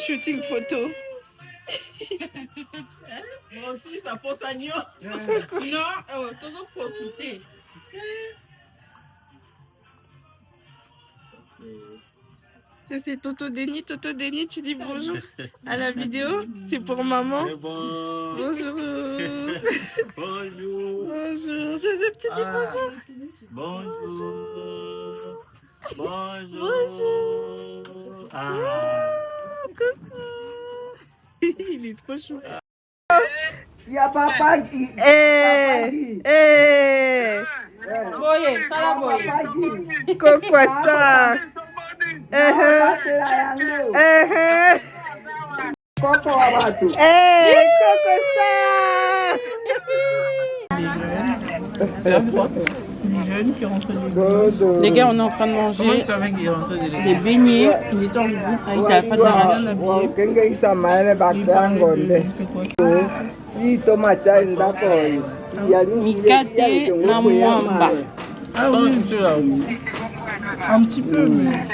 Shooting photo. Moi aussi, ça pose agneau. Non, toujours profiter. C'est Toto Déni, tu dis bonjour à la vidéo. C'est pour maman. Bon. Bonjour. Bonjour. Bonjour. Joseph, tu dis bonjour. Bonjour. Bonjour. Bonjour. Coucou. Il est trop chou. Il y a papa qui. Coco ça. Coco Abato. Coco ça. Jeune qui rentre Les gars, on est en train de manger Comment tu savais qu'il rentrait des des beignets. Ils étaient en groupe avec la pâte d'arachide. Mikate na mwamba. Ah oui, un petit peu, mais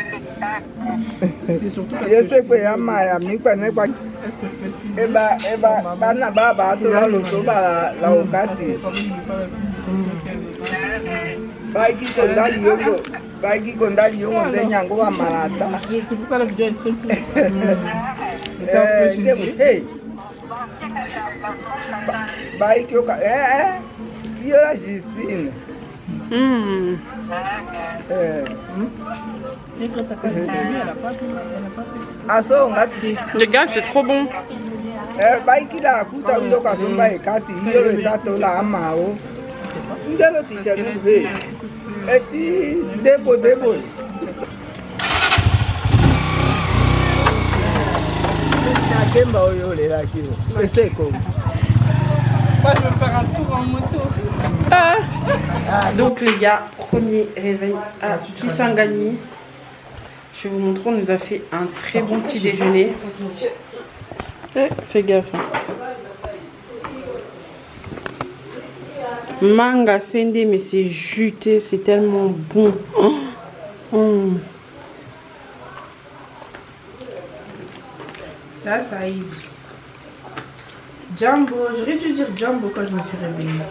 c'est surtout parce que Je sais que y a ma ami connaît pas. Bana baba to la loso ba la okati. Baiki konda liongo de nyango wa marata. c'est pour ça la vidéo est très courte. Hey. Baiki oka yo la Justine. Et quand t'as pas de famille, elle a pas fait. Aso ngati. Les gars, c'est trop bon. Baiki la kuta uzo kasumba ekati yo le tato la amao. Ndelo tisha nube. Eti debo. Nakemba oyo le la kilo. C'est quoi? Moi, je vais faire un tour en moto. Donc les gars, premier réveil à Kisangani. Je vais vous montrer, on nous a fait un très bon petit déjeuner. Fais gaffe. Manga sende, mais c'est juté, c'est tellement bon. Ça arrive. Jumbo, j'aurais dû dire Jumbo quand je me suis réveillée.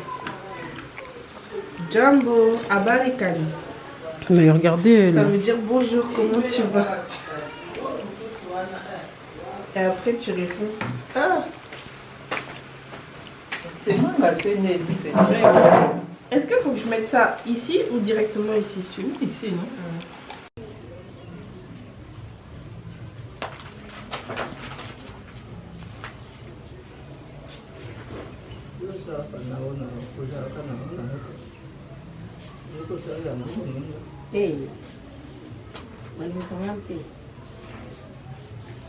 Jumbo, Abarikani. Mais regardez. Ça veut dire bonjour, comment tu vas? Et après tu réponds. Ah. C'est moi, c'est né ici, c'est très bon. Est-ce qu'il faut que je mette ça ici ou directement ici? Tu mets ici, non?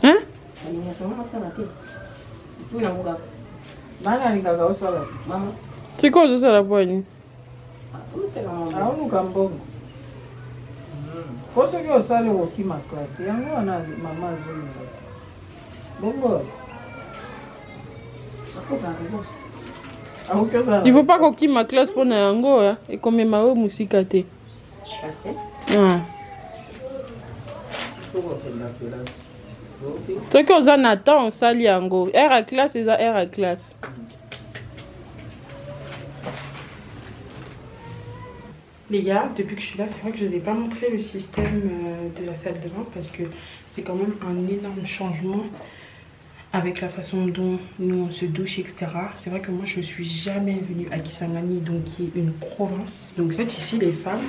Hein? C'est quoi ça la poigne? Aonuka mbongo. Poso ki osale wokima classe. Yango wana mama azonga. Bongo. Il faut pas qu'on ma classe pour Nango et qu'on met ma musique à thé. Ce qu'on en attend, on s'allie en go. R à classe et R à classe. Les gars, depuis que je suis là, c'est vrai que je ne vous ai pas montré le système de la salle de bain parce que c'est quand même un énorme changement avec la façon dont nous on se douche, etc. C'est vrai que moi je ne suis jamais venue à Kisangani, donc qui est une province. Donc cette ici, les femmes,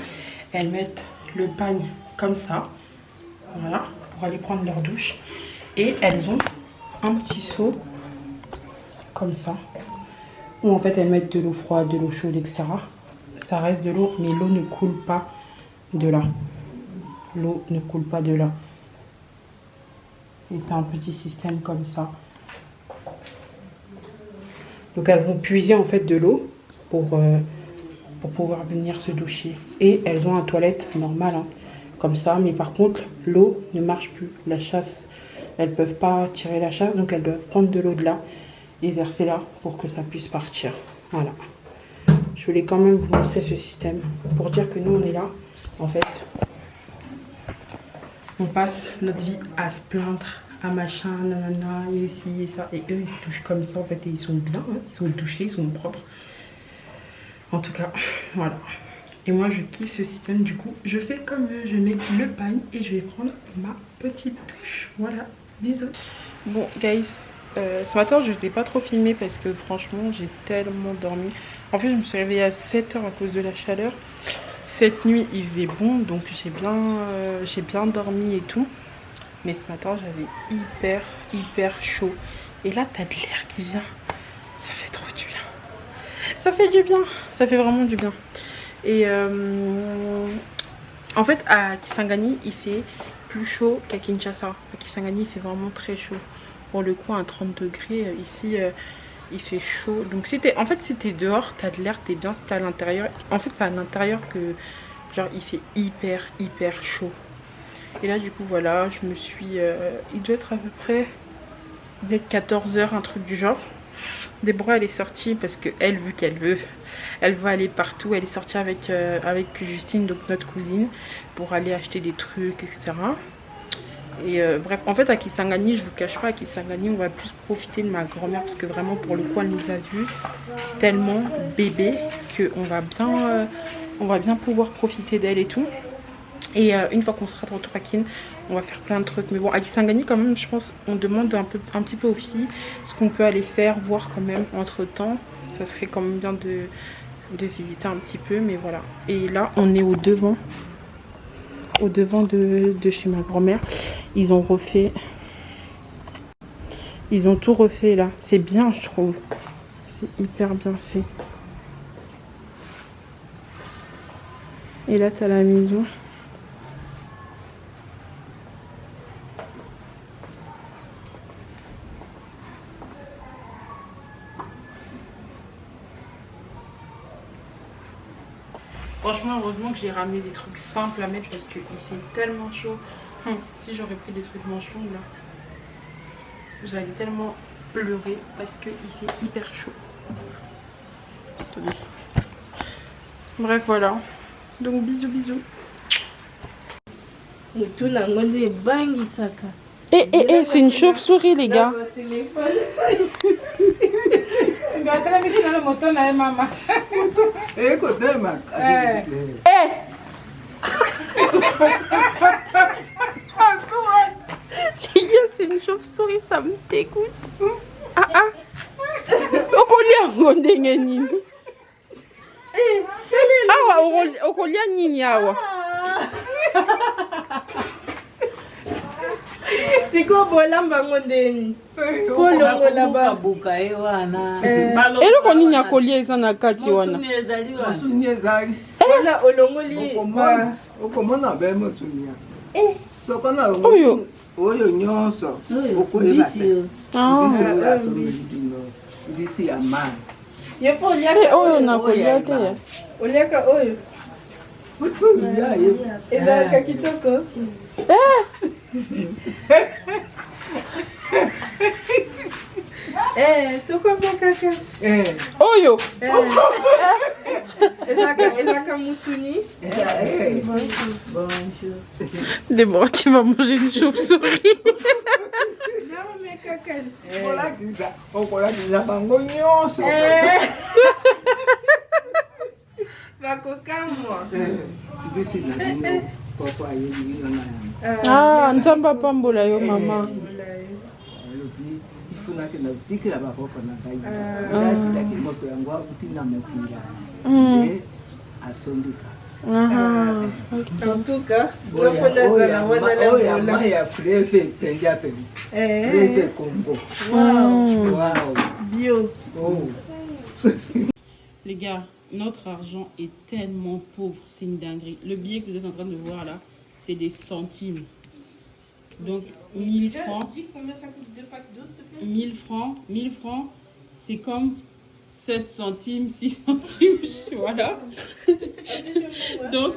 elles mettent le pagne comme ça, voilà, pour aller prendre leur douche. Et elles ont un petit seau comme ça, où en fait elles mettent de l'eau froide, de l'eau chaude, etc. Ça reste de l'eau, mais l'eau ne coule pas de là. L'eau ne coule pas de là. Et c'est un petit système comme ça. Donc elles vont puiser en fait de l'eau pour pouvoir venir se doucher. Et elles ont une toilette normale, hein, comme ça. Mais par contre, l'eau ne marche plus. La chasse, elles ne peuvent pas tirer la chasse. Donc elles doivent prendre de l'eau de là et verser là pour que ça puisse partir. Voilà. Je voulais quand même vous montrer ce système pour dire que nous on est là. En fait, on passe notre vie à se plaindre, à machin, nanana, et ci et ça. Et eux, ils se touchent comme ça en fait, et ils sont bien, hein, ils sont douchés, ils sont propres. En tout cas, voilà. Et moi, je kiffe ce système, du coup, je fais comme eux, je mets le pagne et je vais prendre ma petite douche. Voilà, bisous. Bon, guys, ce matin, je ne vous ai pas trop filmé parce que franchement, j'ai tellement dormi. En fait, je me suis réveillée à 7 h à cause de la chaleur. Cette nuit, il faisait bon, donc j'ai bien dormi et tout. Mais ce matin, j'avais hyper chaud. Et là, t'as de l'air qui vient. Ça fait trop du bien. Ça fait du bien. Ça fait vraiment du bien. Et en fait, à Kisangani, il fait plus chaud qu'à Kinshasa. À Kisangani, il fait vraiment très chaud. Pour le coup, à 30 degrés, ici, il fait chaud. Donc, si t'es dehors, t'as de l'air, t'es bien. Si t'es à l'intérieur, en fait, c'est à l'intérieur que, genre, il fait hyper chaud. Et là, du coup, voilà, je me suis... il doit être à peu près... Il doit être 14 h, un truc du genre. Déborah, elle est sortie parce qu'elle, vu qu'elle veut, elle va aller partout. Elle est sortie avec Justine, donc notre cousine, pour aller acheter des trucs, etc. Et bref, en fait, à Kisangani, je vous cache pas, à Kisangani, on va plus profiter de ma grand-mère parce que vraiment, pour le coup, elle nous a vus tellement bébé qu'on va bien pouvoir profiter d'elle et tout. Et une fois qu'on sera de retour à Kin, on va faire plein de trucs. Mais bon, à Kisangani, quand même, je pense, on demande un petit peu aux filles ce qu'on peut aller faire, voir quand même entre temps. Ça serait quand même bien de visiter un petit peu, mais voilà. Et là, on est au devant de chez ma grand-mère. Ils ont tout refait là. C'est bien, je trouve. C'est hyper bien fait. Et là, t'as la maison. Franchement, heureusement que j'ai ramené des trucs simples à mettre parce qu'il fait tellement chaud. Si j'aurais pris des trucs manches longues là, j'allais tellement pleurer parce qu'il fait hyper chaud. Attendez. Bref, voilà. Donc bisous. C'est une chauve-souris, les gars. Les gars, c'est une chauve-souris, ça me dégoûte. Siko bolamba ngondeni. Kolongo là-bas. Eloko nini akolia eza na kati wana. Wana olongoli. Okomona be motunia. Sokona oyo nyonso. Okolisi. Ndisi amani. Yepo liaka oyo nakolia te. Oliaka oyo. Eza kitoko. Toko kaka. Oyo. Elaka musuni. Bonjour. Déborah qui va manger une chauve-souris. Non mais kaka. Okolakisa bango nyonso. Bakokamwa. Bisi na dino papa yeli na. Ah, nzamba pambola yo mama. Ifunake na tikira bakoko na kai. Ngati daki moto yangu akutina mokila. Asondikasi. En tout cas, on a préfet Penja Pélis. Préfet Congo. Wow. Bio. Oh. Les gars, notre argent est tellement pauvre, c'est une dinguerie. Le billet que vous êtes en train de voir là, c'est des centimes. Donc 1000 francs. Dis combien ça coûte 2 packs d'eau, s'il te plaît? 1000 francs, c'est comme 7 centimes, 6 centimes, voilà. Donc,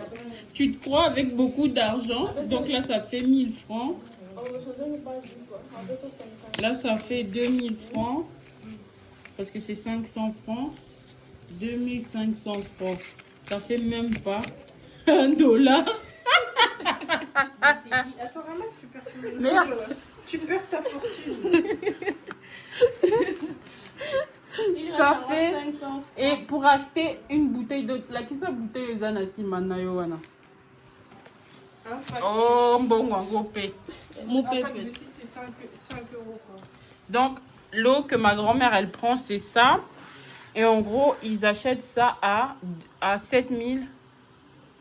tu te crois avec beaucoup d'argent. Donc là, ça fait 1000 francs. Là, ça fait 2000 francs. Parce que c'est 500 francs. 2500 francs. Ça fait même pas $1. Attends, ramasse, tu perds ton... Merde. Tu perds ta fortune. Ça fait... Et pour acheter une bouteille d'eau, la question bouteille est anasi manayo wana. Oh, bon, on va payer. Mon pack de 6, c'est 5 euros, quoi. Donc, l'eau que ma grand-mère, elle prend, c'est ça. Et en gros, ils achètent ça à 7 000.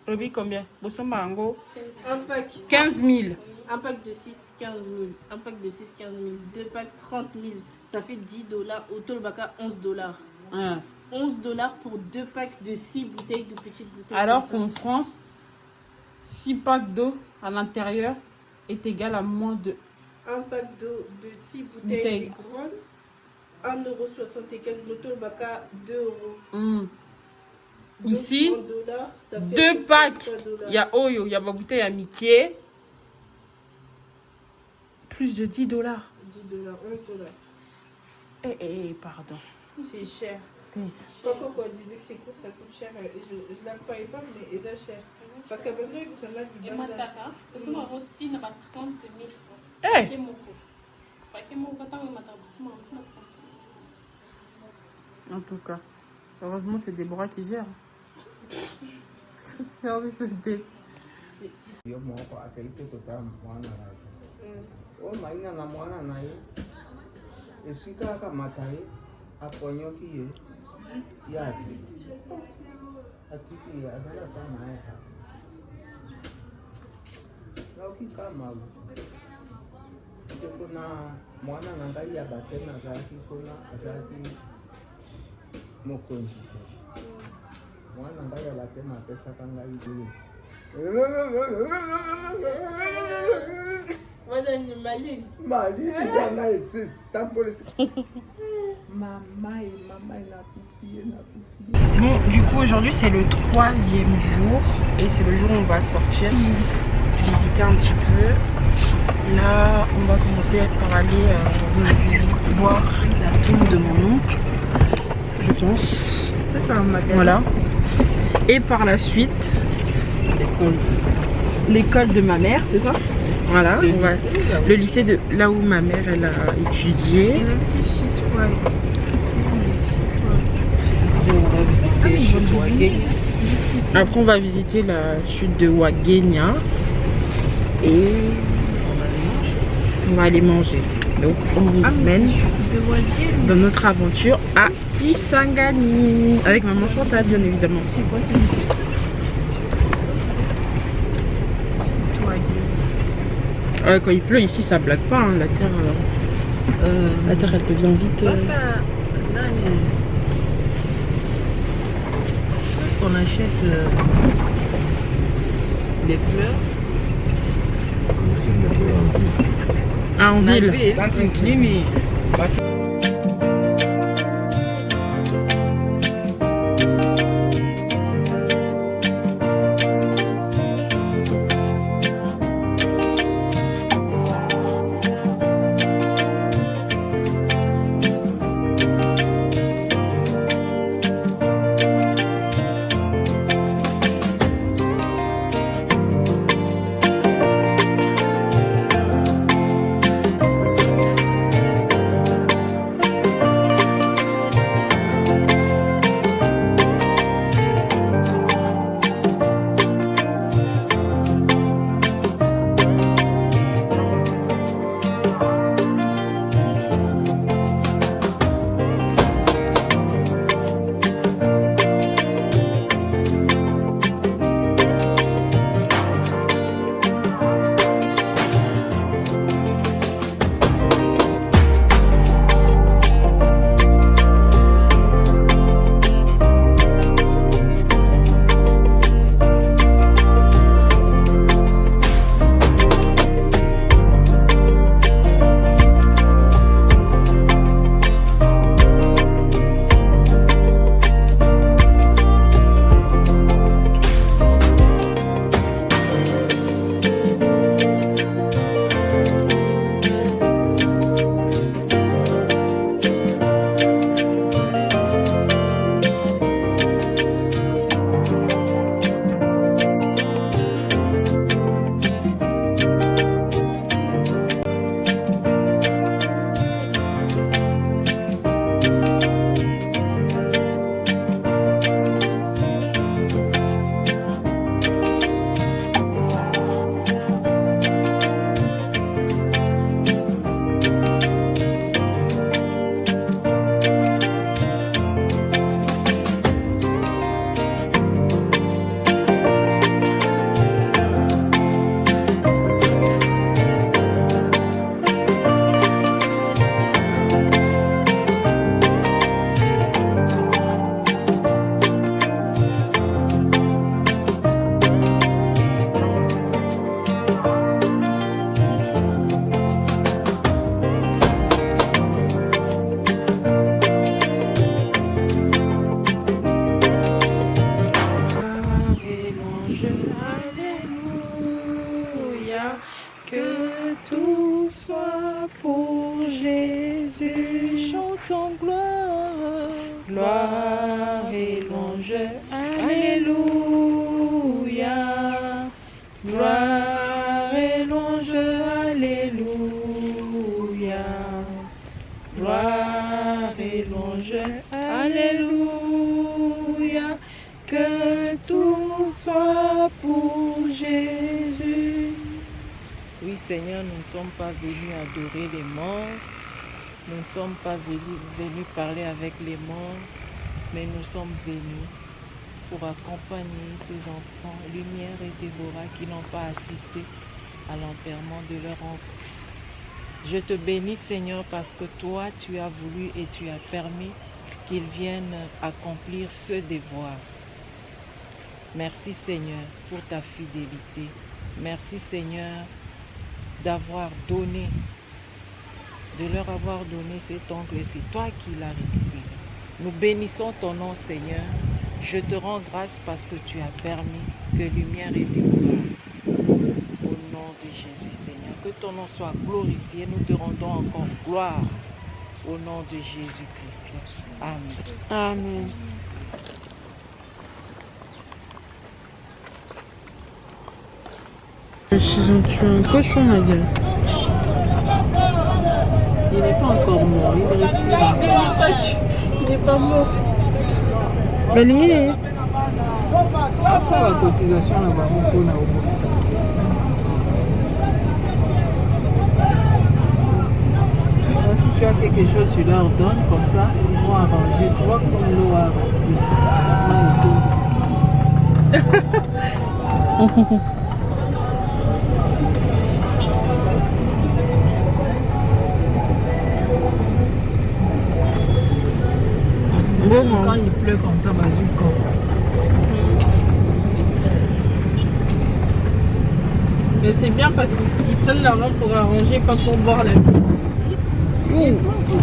Robi, combien? Un pack. 15 000. Un pack de 6, 15 000. Un pack de 6, 15 000. Deux packs, 30 000. Ça fait 10 $. Au Tolbaka, 11 $. Hein. 11 $ pour 2 packs de 6 bouteilles de petites bouteilles. Alors comme qu'en ça. France, 6 packs d'eau à l'intérieur est égal à moins de... Un pack d'eau de 6 bouteilles grandes, 1,60 € et quelques. Au Tolbaka, 2 €. Donc, Ici, en dollars, ça fait 2 packs. 3 $. Il y a Oyo, il y a ma bouteille amitié. Plus de 10 $. 10 $, 11 $. Pardon. C'est cher. cher. Pourquoi on disait que ces cours ça coûte cher, je ne la croyais pas, mais ils sont chers. Parce qu'à maintenant, ils sont là du Et mataka, parce que moi, je tiens à 30 000 francs. Hey. Paquet moko. Paquet moko, tant que mataka, c'est moi, c'est 30 000. En tout cas, heureusement, c'est Déborah qui gère. Regardez ce dé. Yo moko akaitotota mwana wake o maina na mwana naye esika akamata ye aponyoki ye yake atiki azalaka naye naokikamalu tekona mwana na ngai ya bateme azalaki kuna azalaki mokonzi te mwana ngai ya bateme apesaka ngai bie Madame Maline. Maline, il existe. Tant pour les... Maman, il a poussé. Bon, du coup, aujourd'hui, c'est le 3e jour. Et c'est le jour où on va sortir, visiter un petit peu. Là, on va commencer par aller voir la tombe de mon oncle, je pense. C'est un magasin. Voilà. Et par la suite, l'école de ma mère, c'est ça? Voilà, le lycée de là où ma mère elle a étudié. Un petit shit, ouais. Après on va visiter la chute de Wagenia et on va aller manger. Donc on vous emmène dans notre aventure à Kisangani avec maman Chantal bien évidemment. Ouais, quand il pleut ici ça blague pas hein, la terre elle devient vite. Ça, est-ce qu'on achète les fleurs? Ah, en ville. tout soit pour Jésus. Chantons gloire, gloire et louange. Alléluia. Gloire et louange. Alléluia. Gloire et louange. Alléluia. Que tout soit pour Jésus. Oui Seigneur, nous ne sommes pas venus adorer les morts, nous ne sommes pas venus parler avec les morts, mais nous sommes venus pour accompagner ces enfants, Lumière et Déborah, qui n'ont pas assisté à l'enterrement de leur oncle. Je te bénis Seigneur parce que toi tu as voulu et tu as permis qu'ils viennent accomplir ce devoir. Merci Seigneur pour ta fidélité. Merci Seigneur d'avoir donné, de leur avoir donné cet oncle et c'est toi qui l'as récupéré. Nous bénissons ton nom Seigneur. Je te rends grâce parce que tu as permis que Lumière et Déborah. Au nom de Jésus Seigneur, que ton nom soit glorifié. Nous te rendons encore gloire. Au nom de Jésus-Christ. Amen. Amen. Ils ont tué un cochon, ma gueule. Il n'est pas encore mort, il respire encore. Il n'est pas mort. Mais il est. Ça va cotisation là-bas, on a au bout de ça. Si tu as quelque chose, tu leur donnes comme ça, ils vont arranger. Tu vois comme l'eau a rempli. Quand il pleut comme ça, bazooka. Mais c'est bien parce qu'ils prennent l'argent pour arranger, pas pour boire la vie.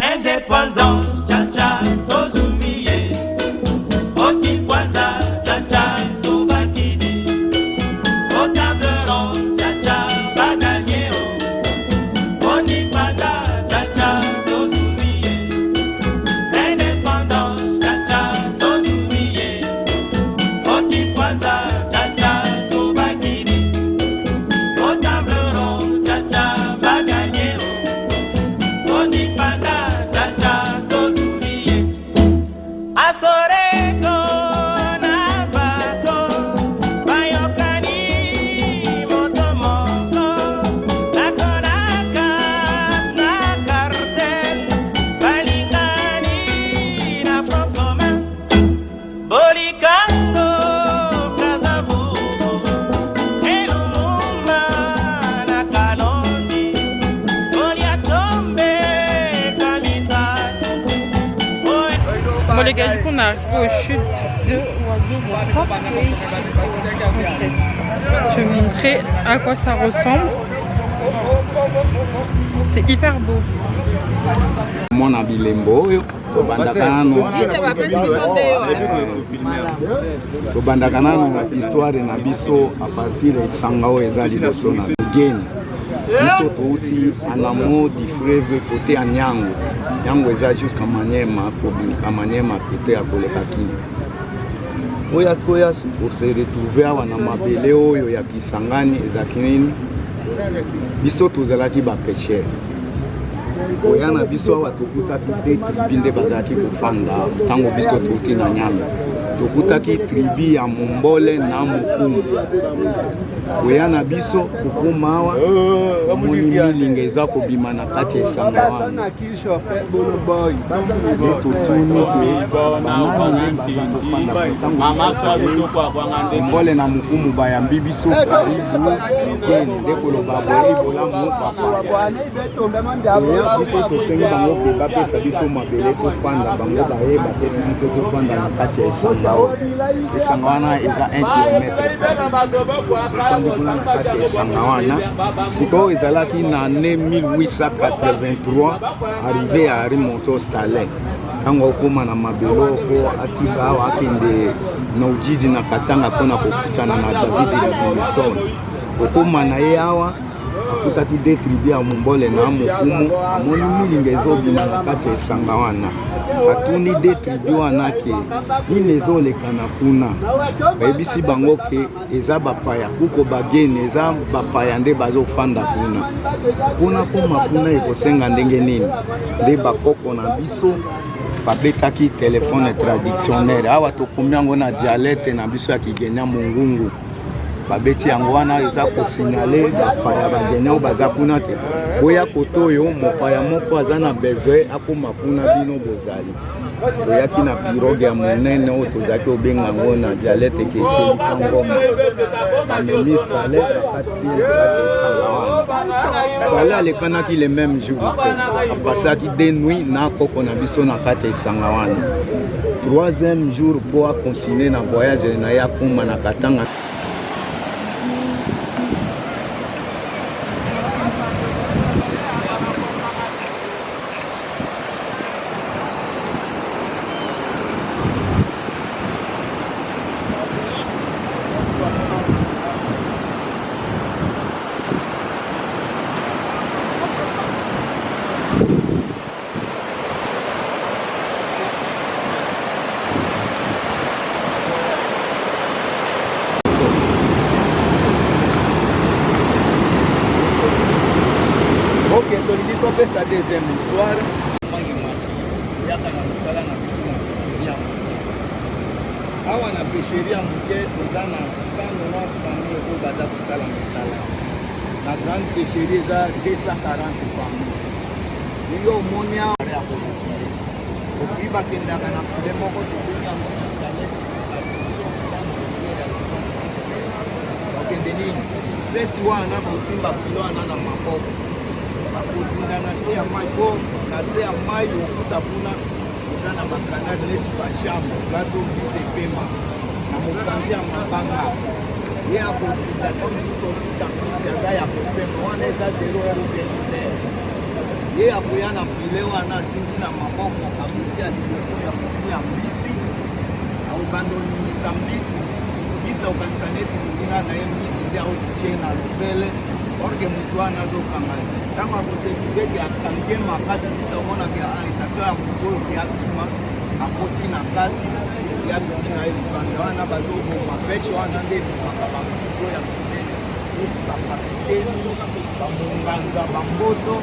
Indépendance, cha-cha, tozumiye. Okikwaza, cha-cha, tubakidi. Otableron, cha-cha, baganyeo. Onipanda, cha-cha, tozumiye. Indépendance, cha-cha, tozumiye. Okikwaza, cha-cha, tubakidi. Otableron, cha-cha, baganyeo. Onipanda, cha-cha, tozumiye. Asoreko na bako, bayokani motomoko, nakonaka na cartel, balingani na front commun, bolikando kazavubu, elumumba na kalondi, goliatombe kamitatu. Bon les gars, du coup on est arrivé aux chutes de Ouagadougou. Je vais vous montrer à quoi ça ressemble. C'est hyper beau. Mona bilembo oyo tobandaka nano na histoire na biso a partir ya esanga oyo eza liboso na geni biso touti anamo du fleuve côté ya Nyango. Nyango eza jusqu'à Maniema, kobimika Maniema pete ya koleka Kini. Oya koya pour se retrouver awa na mabele oyo ya Kisangani ezaki nini biso tozalaki bapêcheur. Oya na biso awa tokutaki te tribi nde bazalaki kofanda ntango biso touti na Nyambe. Tokutaki tribi ya Mombole na Mukumu. Oya na biso kokoma awa moni milinga eza kobima na kati ya esanga wana. Mombole na Mukumu bayambi biso karibu nde koloba boye bolamu papa. Biso tosengi bango mpe bapesa biso mabele tofanda bango bayeba te biso tofanda na kati ya esanga wana. Esanga wana eza 1 km. Na kati ya esanga wana sikoyo ezalaki na année 1883 arrivé à Rimoto Stalin. Ntango okoma na mabelo oko atika awa akende na Ujiji na Katanga mpona kokutana na David Livingstone. Okoma na ye awa akutaki detribi ya mombole na mokumu amoni milinga ezobima na kati ya esanga wana atuni detribi wana ke nini ezoleka na kuna bayebisi bango ke eza bapaya kuko bagene eza bapaya nde bazofanda kuna koma kuna ekosenga ndenge nini nde bakoko na biso babetaki telefone traditionnel awa tokomi yango na dialecte na biso ya kigenya mongungu babeti yango wana eza kosignale bapaya bagenya oyo baza kuna te boya kote oyo mopaya moko aza na besoin akoma kuna bino bozali toyaki na pirogue ya monene oyo tozalaki obenga yango na dialecte ketyelika ngoma bamemi stale bakati esanga wana stale alekanaki le même jour te apasaki 2 nuit na koko na biso na kati ya esanga wana 3e jour mpo akontinue na voyage na ye akoma na Katanga. Ok, tolingi topesa deuxième histoire mangi mati yaka na mosala na biso na pêcheria awa na pêcheria moke toza na 190 famille oyo baza kosala mosala na grande pêcherie eza 240 famille ndenge omoni awa ya kolosole opui bakendaka na file moko tobeni yango na bakende nini seti wana kosimba kilo wana na maboko akozinda na se ya mai po na se ya mai okuta kuna eza na bakanal neti bashambre place obisa epema na mopanzi ya mabanga ye akozinda to mosusu okuta mbisi aza ya kopema wana eza 0 euro ye akoya na file wana asimbi na maboko akoti ya liboso ya motu ya mbisi aobanda onimisa mbisi mbisi akokanisa neti molina na ye mbisi nde aotie na lopele orke motu wana azokanga ntango akosekibeke akangie makasi bisa omonaka aretation ya motu oyo keakima akoti na kati yabiki na ye libanda wana bazoboma peshe wana nde ebimaka bamoto ya monene neti bapakiteni bamonganza bamboto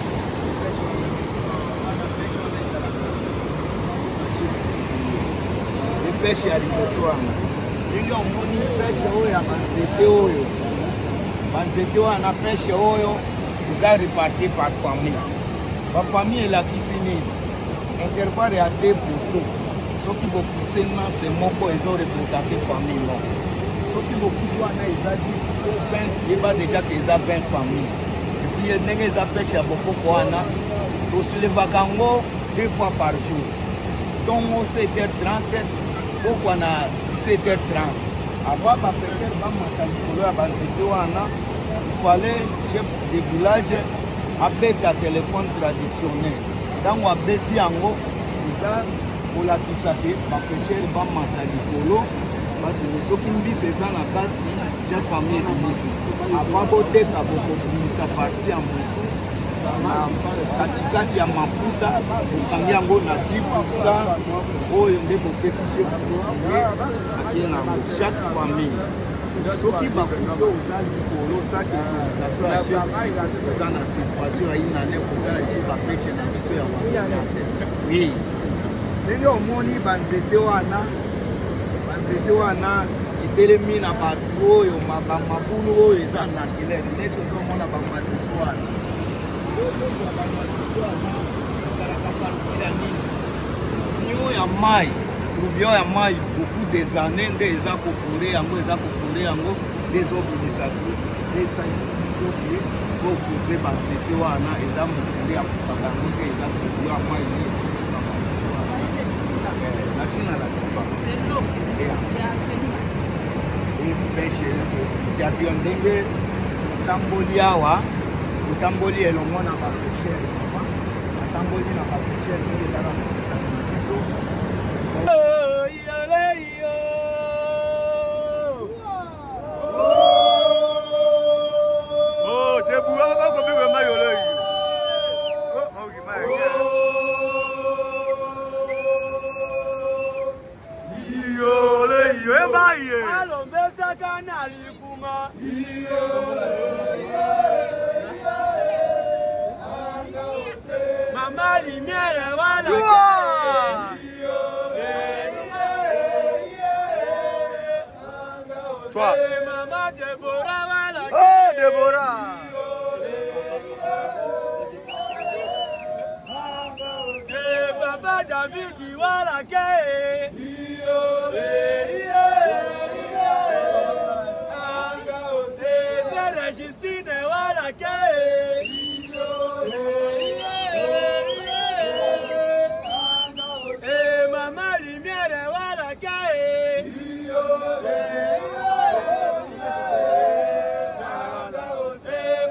epeshe ya liboso wana ndenge omoni peshe oyo ya banzete oyo banzete wana peshe oyo eza reparti par famille bafamille elakisi nini intervalle ya 2 poto soki bokuse nase moko ezorepresente famille moko soki bokusi wana eza 10 yeba deja ke eza 20 famille epui ndenge eza peshe ya bokoko wana tosilevaka yango 2 fois par jour ntongo 7h30 pokwa na 17h30 avant bapeshere bamata likolo ya banzete wana ifale chef de village abeta telefone traditionnel ntango abeti yango eza kolakisa te bapeshere bamata likolo parce soki mbisi eza na kati ja famille ebimisi avant boteka bokobimisa parti ya motu na katikati ya mafuta okangi yango na 10% oyo nde bopesi chef ye akie nango chaque famille soki bakuto oza likolo saki autorisation ya chef oza na suspension ya inane kozala esi bapeshe na biso ya oui ndenge omoni banzete wana etelemi na bato oyo bamabulu oyo eza naturel ndeti ozomona bamadusu wana nio ya mai trubio ya mai beaucoup des années nde eza kofure yango nde ezobimisa esaioki kokuze banzete wana eza mokili ya kokaka yango nde eza trubio ya mai nasina na tiba peshe yapio ndenge otamboli awa otamboli elongo na bapeshere atamboli na bapeshere ndenge ezala biso Oh, maman lumière, voilà. Toi. Maman Déborah, voilà. Oh, Déborah. Papa David, voilà. C'est la Justine, voilà. Maman lumière, voilà.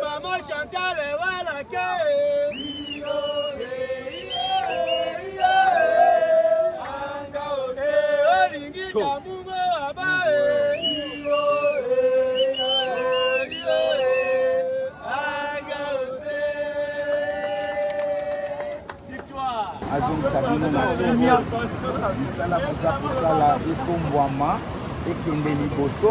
Maman Chantal, voilà. azongisa bino na kimia misala koza kosala ekombwama ekende liboso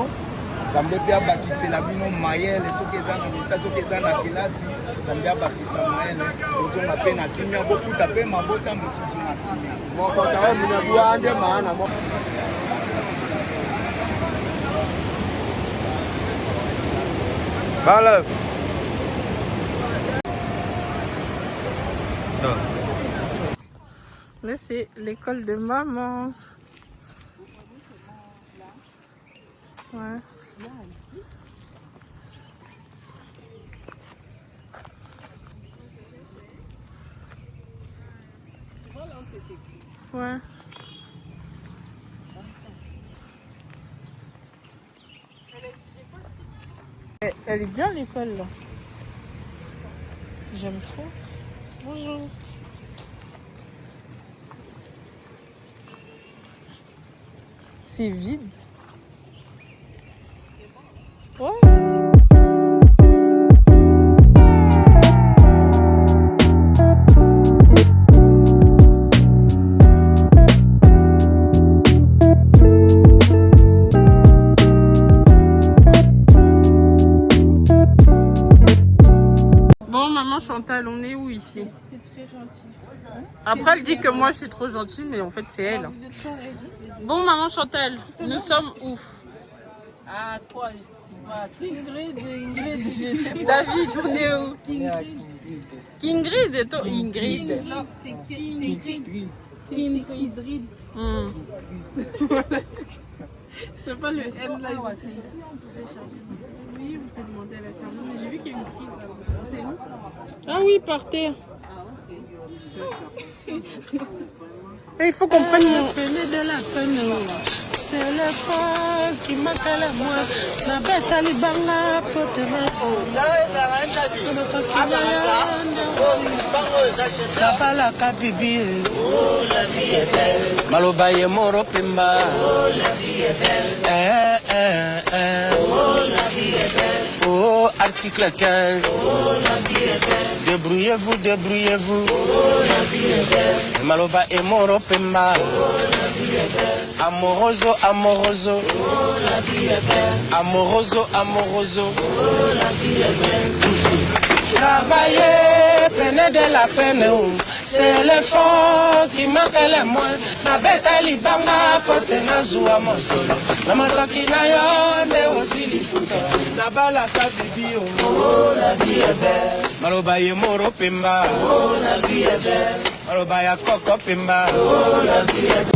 nzambe mpe abakisela bino mayele soki eza na misa soki eza na kelasi nzambe abakisa mayele ozonga mpe na kimia bokuta mpe mabota mosusu na kimia mokota oyo minabiya nde maana Bala. Là, c'est l'école de maman. Ouais. Ouais. Elle est bien l'école là. J'aime trop. Bonjour. C'est vide. Ouais. Bon, maman Chantal, on est où ici? T'es très gentille. Après, elle dit que moi, je suis trop gentille, mais en fait, c'est elle. Vous êtes pareil. Bon, maman Chantal, nous sommes où? Ah, toi, je sais pas. Ingrid, je sais pas. David, on est où? Kingrid et toi, Ingrid. Non, c'est Ingrid. C'est Ingrid. Hmm. Je sais pas le N là. Ah ouais, c'est ici, on pouvait changer. Oui, vous pouvez demander à la serveuse. Mais j'ai vu qu'il y a une prise là. C'est où? Ah oui, par terre. Et il faut qu'on prenne mon... de la peine, c'est le fort qui m'a calé moi. La bête à l'ibanga pour te mettre. La la kabibi. Oh, la vie est belle. Malobaye moro pemba. Oh, la vie est belle. Oh, la vie est belle. Oh, article 15. Oh, la vie est belle. Débrouillez-vous, débrouillez-vous. Oh, la vie est belle. Maloba et moro pemba. Oh, la vie est belle. Amoroso, amoroso. Oh, la vie est belle. Amoroso, amoroso. Oh, la vie est belle. Travailler, peine de la peine. C'est l'effort qui manque les moins. Na beta libanga pote na zuwa mosolo. Na matoki na yo nde osili futa. Na bala kabibi oh, la vie est belle. Maloba ye moro pemba. Oh, la vie est belle. Maloba ya koko pemba. Oh, la vie est belle.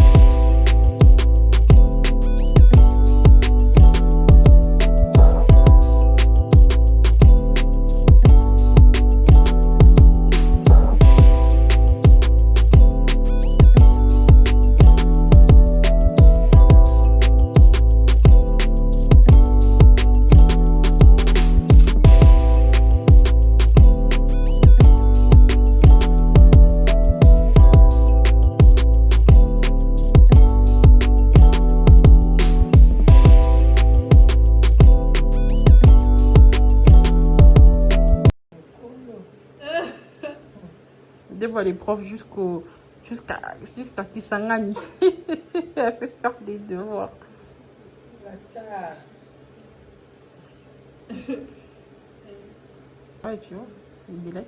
Les profs jusqu'à Kisangani. Elle fait faire des devoirs. La star. Ouais, tu vois, il est là.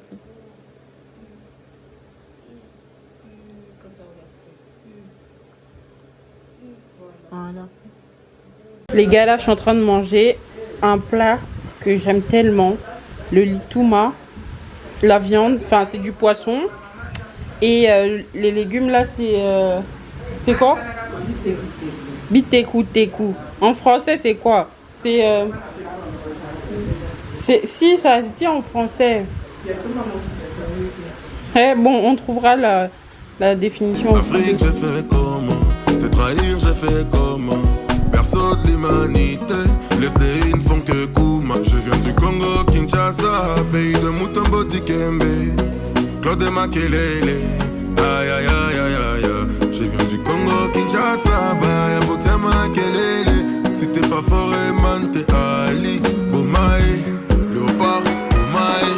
Voilà. Les gars, là, je suis en train de manger un plat que j'aime tellement. Le litouma. La viande, enfin, c'est du poisson. Et les légumes, là, c'est quoi? Biteku. En français, c'est quoi? Si, ça se dit en français. Eh, bon, on trouvera la définition. Afrique, j'ai fait comment? Te trahir, j'ai fait comment? Perso de l'humanité, les stéries ne font que Kouma. Je viens du Congo, Kinshasa, pays de Mutombo Dikembe, Claude Makelele. Aïe aïe aïe aïe aïe. Je viens du Congo, Kinshasa, Baya Botema Makelele. Si t'es pas fort, man, t'es Ali, Bomae, Léopard, Bomae.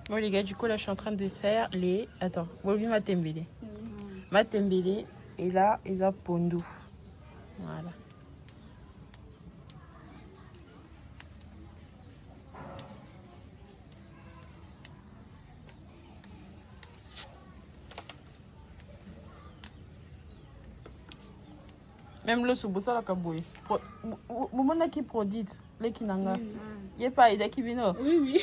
Bon les gars, du coup là je suis en train de faire les... Attends, Bobi Matembele. Matembele et là il va Pondo. Voilà. Même le soubosa la kaboui. Moment qui produit les kinanga. Il y a pas idée qui vient. Oui.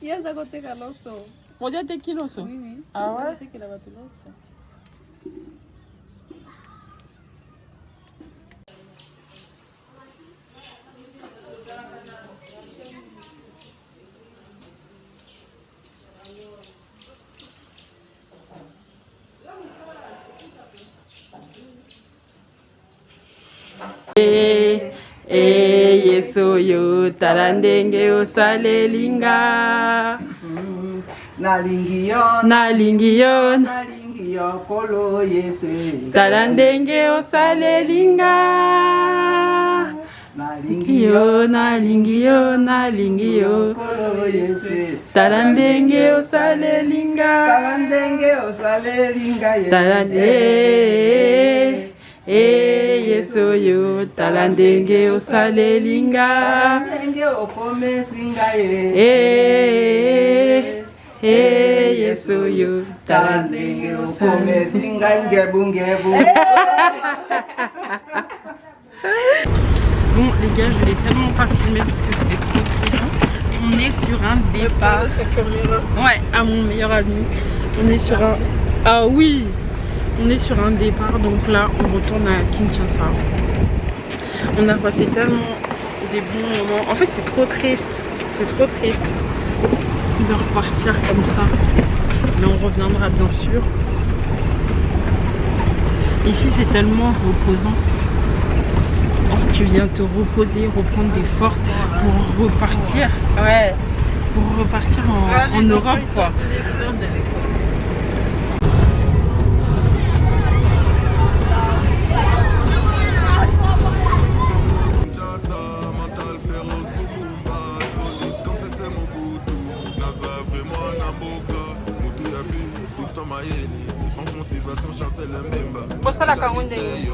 Il y a ça côté caloso. On dit des kilos. Oui. Ah ouais? C'est que la batuloso. Yesoyo tarandenge osalelinga nalingiyo kolo yesu tarandenge osalelinga nalingiyo kolo yesu tarandenge osalelinga tarande yesoyo talandenge osalelinga yesoyo talandenge okomesinga ngebu. Bon les gars, je l'ai tellement pas filmé parce que c'était trop triste. On est sur un départ. Ouais, à mon meilleur ami. On est sur un... Ah oui, on est sur un départ, donc là on retourne à Kinshasa. On a passé tellement des bons moments. En fait c'est trop triste de repartir comme ça. Mais on reviendra bien sûr. Ici c'est tellement reposant. En fait tu viens te reposer, reprendre des forces pour repartir. Ouais, pour repartir en Europe quoi. Bosala kango ndenge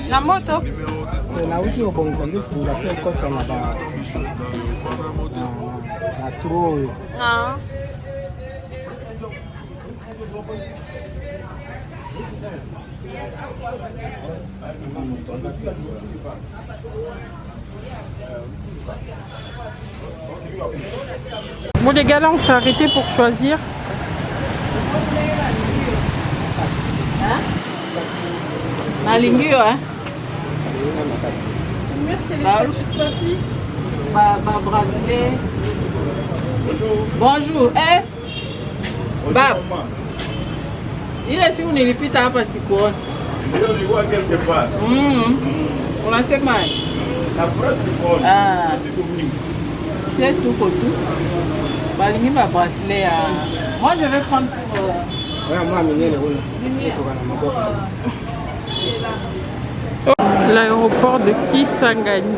na moto nauti okongisa ndefunga mpe kosa na tro oyo. Bon les gars, là on s'est arrêté pour choisir. Nalingio hein. Brésilien. Bonjour. Bab. Il est si on est plus tard parce que quoi. On a 5 mailles. Ah. C'est tout pour tout. Moi je vais prendre pour... L'aéroport de Kisangani.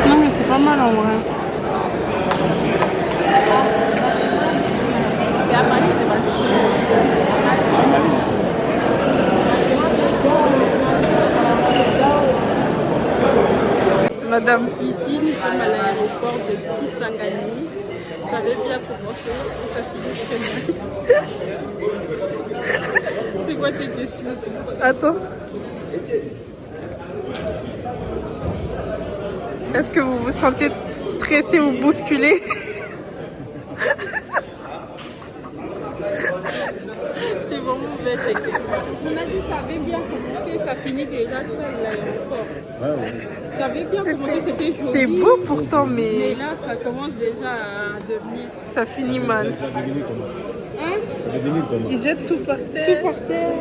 Non mais c'est pas mal en vrai. Kisangani. Ça avait bien commencé et ça finit très mal. C'est quoi tes questions? Attends. Est-ce que vous vous sentez stressé ou bousculé? C'est vraiment bête. On a dit ça avait bien commencé, ça finit déjà seul l'aéroport. Ça avait bien commencé, c'était joli. C'est beau pourtant, mais là, ça commence déjà à devenir... ça finit mal. Hein? Ils jettent tout par terre. Tout par terre.